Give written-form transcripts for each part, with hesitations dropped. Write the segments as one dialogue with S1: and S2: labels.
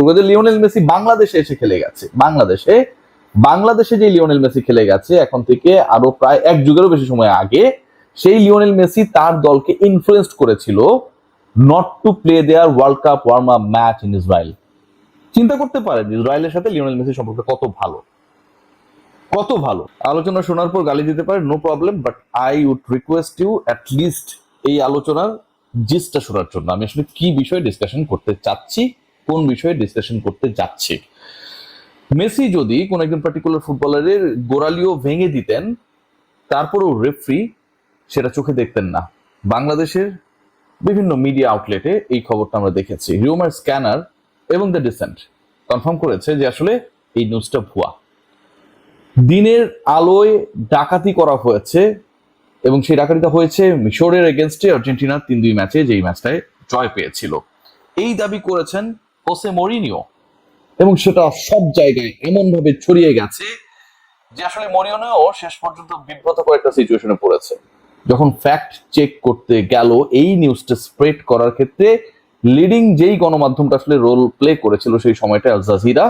S1: করে যে Lionel Messi বাংলাদেশে এসে খেলে গেছে। বাংলাদেশে যে লিওনেল মেসি খেলে গেছে এখন থেকে আরো প্রায় এক যুগেরও বেশি সময় আগে, সেই লিওনেল মেসি তার দলকে ইনফ্লুয়েন্স করেছিল not to play there world cup warm up match in Israel. চিন্তা করতে পারেন ইসরায়েলের সাথে লিওনেল মেসি সম্পর্ক কত ভালো। আলোচনা শোনার পর গালি দিতে পারে, no problem, but I would request you at least এই আলোচনার জিসটা শোনার জন্য। আমি আসলে কি বিষয়ে ডিসকাশন করতে চাচ্ছি, কোন বিষয়ে ডিসকাশন করতে যাচ্ছি। মেসি যদি কোন একজন পার্টিকুলার ফুটবলারের গোড়ালিও ভেঙে দিতেন, তারপরেও রেফারি সেটা চোখে দেখতেন না। বাংলাদেশের বিভিন্ন মিডিয়া আউটলেটে এই খবরটা আমরা দেখেছি। হিউমার স্ক্যানার এবং দ্য ডিসেন্ট কনফার্ম করেছে যে আসলে এই নিউজটা ভুয়া। দিনের আলোয় ডাকাতি করা হয়েছে এবং সেই ডাকাতিটা হয়েছে মিশরের এগেনস্টে আর্জেন্টিনার 3-2 ম্যাচে, যেই ম্যাচটায় জয় পেয়েছিল। এই দাবি করেছেন হোসে মরিনিও এবং সেটা সব জায়গায় এমন ভাবে ছড়িয়ে গেছে যে আসলে মরিনিও শেষ পর্যন্ত বিব্রতকর একটা সিচুয়েশনে পড়েছে। যখন ফ্যাক্ট চেক করতে গেল এই নিউজটা স্প্রেড করার ক্ষেত্রে, লিডিং যেই গণমাধ্যমটা আসলে রোল প্লে করেছিল সেই সময়টা আল জাজিরা,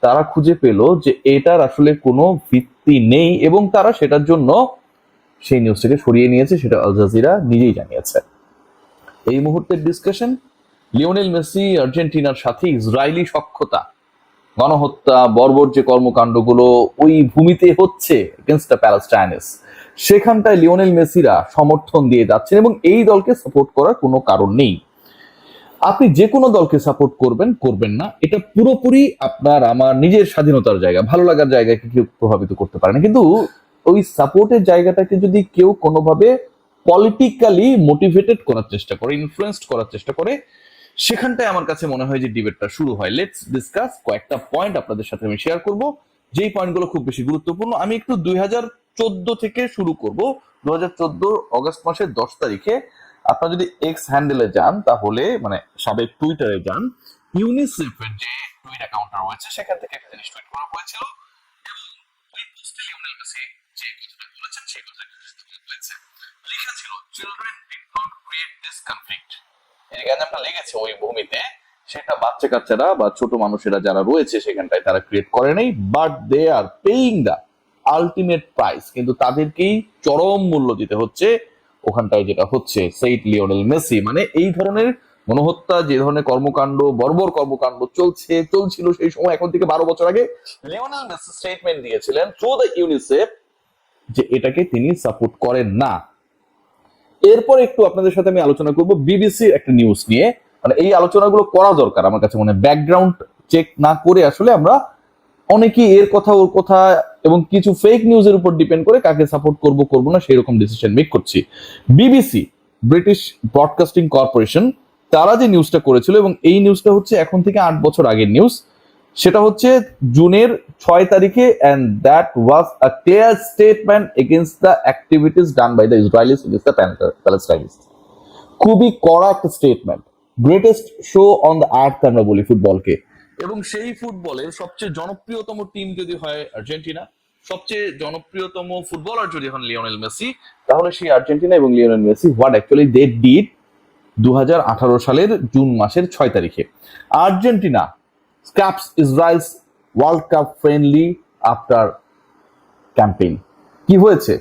S1: তারা খুঁজে পেল যে এটার আসলে কোনো ভিত্তি নেই এবং তারা সেটার জন্য সেই নিউজটাকে সরিয়ে নিয়েছে। সেটা আল জাজিরা নিজেই জানিয়েছে। এই মুহূর্তের ডিসকাশন, লিওনেল মেসি আর্জেন্টিনার সাথে ইসরায়েলি সখ্যতা, গণহত্যা, বর্বর যে কর্মকাণ্ডগুলো ওই ভূমিতে হচ্ছে এগেনস্ট দ্য প্যালেস্টাইনস, সেখানটায় লিওনেল মেসিরা সমর্থন দিয়ে যাচ্ছেন এবং এই দলকে সাপোর্ট করার কোনো কারণ নেই। আপনি যে কোনো দলকে সাপোর্ট করবেন না, এটা পুরোপুরি আপনার আমার নিজের স্বাধীনতার জায়গা, ভালো লাগার জায়গাকে কেউ প্রভাবিত করতে পারে না। কিন্তু ওই সাপোর্টের জায়গাটাকে যদি কেউ কোনোভাবে পলিটিক্যালি মোটিভেটেড করার চেষ্টা করে, ইনফ্লুয়েন্সড করার চেষ্টা করে, সেখানটায় আমার কাছে মনে হয় যে ডিবেটটা শুরু হয়। Let's discuss. কয়েকটা পয়েন্ট আপনাদের সাথে আমি শেয়ার করব, যেই পয়েন্টগুলো খুব বেশি গুরুত্বপূর্ণ। আমি একটু 2014 থেকে শুরু করব। 2014 অগস্ট মাসের 10 তারিখে আপনারা যদি এক্স হ্যান্ডেলে যান, তাহলে মানে সাবেক টুইটারে যান, ইউনিসেফের যে টুইট অ্যাকাউন্টটা রয়েছে সেখান থেকে একটা জিনিস টুইট করা হয়েছিল এবং ওই পোস্টে লিওনেল মেসি যে কথাটা বলেছেন সেই কথাটা হয়েছে, লেখা ছিল children did not create this conflict. এই গানটা লেগেছে ওই ভূমিতে, সেটা বাচ্চা কাচ্চারা বা ছোট মানুষেরা যারা রয়েছে সেখানটায় তারা ক্রিয়েট করে নাই, but they are paying the ultimate price. কিন্তু তাদেরকেই চরম মূল্য দিতে হচ্ছে ওখানটায় যেটা হচ্ছে। সেইট লিওনেল মেসি। মানে এই ধরনের গণহত্যা, যে ধরনের কর্মকাণ্ড, বর্বর কর্মকাণ্ড চলছিল সেই সময়, এখন থেকে 12 বছর আগে লিওনেল মেসি স্টেটমেন্ট দিয়েছিলেন থ্রু দ্য ইউনিসেফ যে এটাকে তিনি সাপোর্ট করেন না। এরপর একটু আপনাদের সাথে আমি আলোচনা করব বিবিসির একটা নিউজ নিয়ে। মানে এই আলোচনাগুলো করা দরকার আমার কাছে মনে হয়। ব্যাকগ্রাউন্ড চেক না করে আসলে আমরা অনেকেই এর কথা ওর কথা এবং কিছু ফেক নিউজের উপর ডিপেন্ড করে কাকে সাপোর্ট করব না সেই রকম ডিসিশন মেক করছি। বিবিসি, ব্রিটিশ ব্রডকাস্টিং কর্পোরেশন, তারা যে নিউজটা করেছিল এবং এই নিউজটা হচ্ছে এখন থেকে 8 বছর আগের নিউজ, সেটা হচ্ছে জুনের 6 তারিখে, and that was a clear statement against the activities done by the Israelis against the Palestinians. খুবই কড়া একটা statement. Greatest show on the earth আমরা বলি ফুটবলকে, এবং সেই ফুটবলের সবচেয়ে জনপ্রিয়তম টিম যদি হয় আর্জেন্টিনা, সবচেয়ে জনপ্রিয়তম ফুটবলার যদি হন লিওনেল মেসি, তাহলে সেই আর্জেন্টিনা এবং Lionel Messi what actually they did 2018 সালের জুন মাসের 6 তারিখে। Argentina scraps Israel's World Cup friendly after campaign. কি হয়েছে?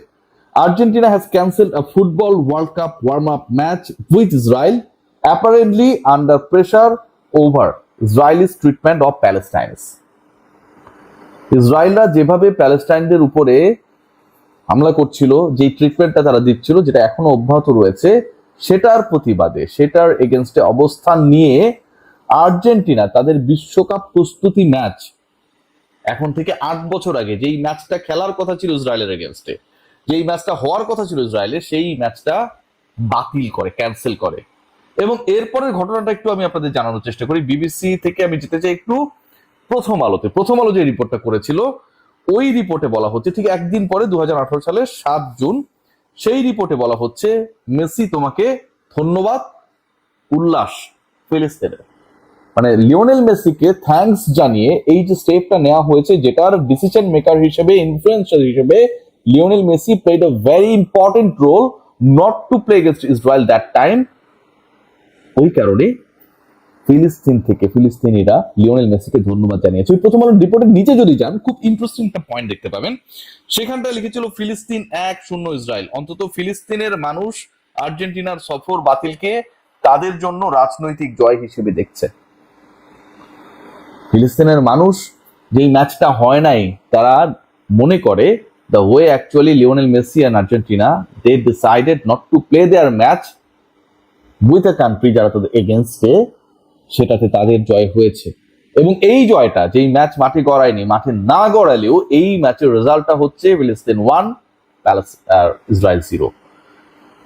S1: Argentina has cancelled a football World Cup warm-up match with Israel, apparently under pressure over Israelis treatment of Palestinians. ইসরায়েলরা যেভাবে প্যালেস্টাইনদের উপরে হামলা করছিল, যে ট্রিটমেন্টটা তারা দিচ্ছিল, যেটা এখনো অব্যাহত রয়েছে, সেটার প্রতিবাদে, সেটার এগেনস্টে অবস্থান নিয়ে আর্জেন্টিনা তাদের বিশ্বকাপ প্রস্তুতি ম্যাচ এখন থেকে 8 বছর আগে যেই ম্যাচটা খেলার কথা ছিল ইসরায়েলের এগেনস্টে, যেই ম্যাচটা হওয়ার কথা ছিল ইসরায়েলের, সেই ম্যাচটা বাতিল করে, ক্যান্সেল করে। এবং এরপরের ঘটনাটা একটু আমি আপনাদের জানানোর চেষ্টা করি। বিবিসি থেকে আমি যেতে চাই একটু প্রথম আলোতে। প্রথম আলো যে রিপোর্টটা করেছিল, ওই রিপোর্টে বলা হচ্ছে ঠিক একদিন পরে 2018 সালের 7 জুন, সেই রিপোর্টে বলা হচ্ছে মেসি তোমাকে ধন্যবাদ, উল্লাস ফিলিস্তিনের। মানে লিওনেল মেসিকে থ্যাঙ্কস জানিয়ে এই যে স্টেপটা নেওয়া হয়েছে, যেটার ডিসিশন মেকার হিসেবে, ইনফ্লুয়েন্সার হিসেবে Lionel Messi played a very important role not to play against Israel that time. ওই কারণে ফিলিস্তিন থেকে ফিলিস্তিনিরা লিওনেল মেসিকে ধন্যবাদ জানিয়েছে। ওই প্রথম আলোর রিপোর্টের নিচে যদি যান, খুব ইন্টারেস্টিং একটা পয়েন্ট দেখতে পাবেন। সেখানটায় লিখেছিল ফিলিস্তিন 1-0 ইসরায়েল। অন্তত ফিলিস্তিনের মানুষ আর্জেন্টিনার সফর বাতিলকে তাদের জন্য রাজনৈতিক জয় হিসেবে দেখছে। ফিলিস্তিনের মানুষ যেই ম্যাচটা হয় নাই, তারা মনে করে the way actually Lionel Messi and Argentina they decided not to play their match with a country যারা তাদের এগেনস্টে, সেটাতে তাদের জয় হয়েছে। এবং এই জয়টা, যেই ম্যাচ মাঠে গড়ায়নি, মাঠে না গড়ালেও এই ম্যাচের রেজাল্টটা হচ্ছে ফিলিস্তিন 1 ইসরায়েল 0।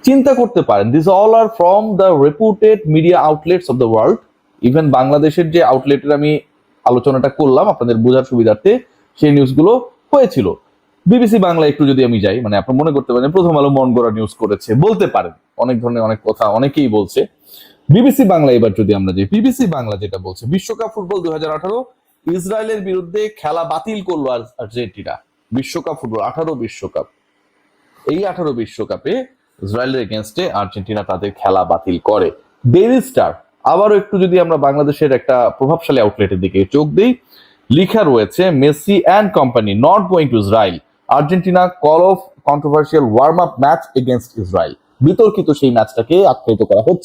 S1: চিন্তা করতে পারেন, this all are from the রেপুটেড media outlets of the world. Even বাংলাদেশের যে আউটলেটের আমি আলোচনাটা করলাম আপনাদের বোঝার সুবিধার্থে, সেই নিউজগুলো হয়েছিল। বিবিসি বাংলা একটু যদি আমি যাই, মানে আপনি মনে করতে পারেন প্রথম আলো মন গড়া নিউজ করেছে, বলতে পারেন অনেক ধরনের অনেক কথা অনেকেই বলছে। বিবিসি বাংলা এবার যদি আমরা যাই, বিবিসি বাংলা যেটা বলছে, বিশ্বকাপ ফুটবল 2018 ইসরায়েলের বিরুদ্ধে খেলা বাতিল করলো আর্জেন্টিনা। বিশ্বকাপ ফুটবল 18 বিশ্বকাপ, এই 18 বিশ্বকাপে ইসরায়েলের এগেনস্টে আর্জেন্টিনা তাদের খেলা বাতিল করে। ডেইলি স্টার, আবারও একটু যদি আমরা বাংলাদেশের একটা প্রভাবশালী আউটলেটের দিকে চোখ দিই, লিখা রয়েছে Messi and company not going to Israel, Argentina call of controversial warm up match against Israel. বিতর্কিত সেই ম্যাচটাকে আখ্যায়িত করা হচ্ছে।